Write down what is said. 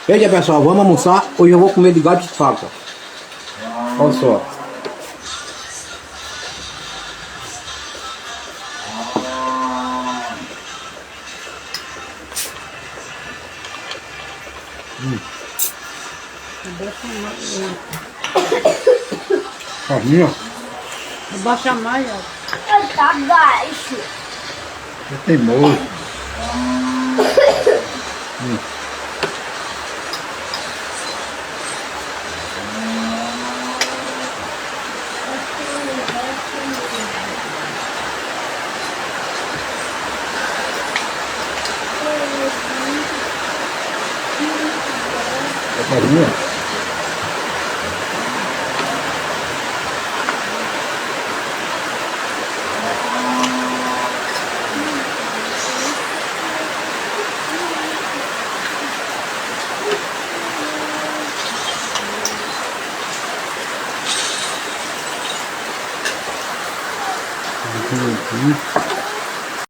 Veja pessoal, vamos almoçar. Hoje eu vou comer de gato de faca. Olha só. Carninha. Abaixa mais, ó. Tá baixo. É teimoso. É carinha.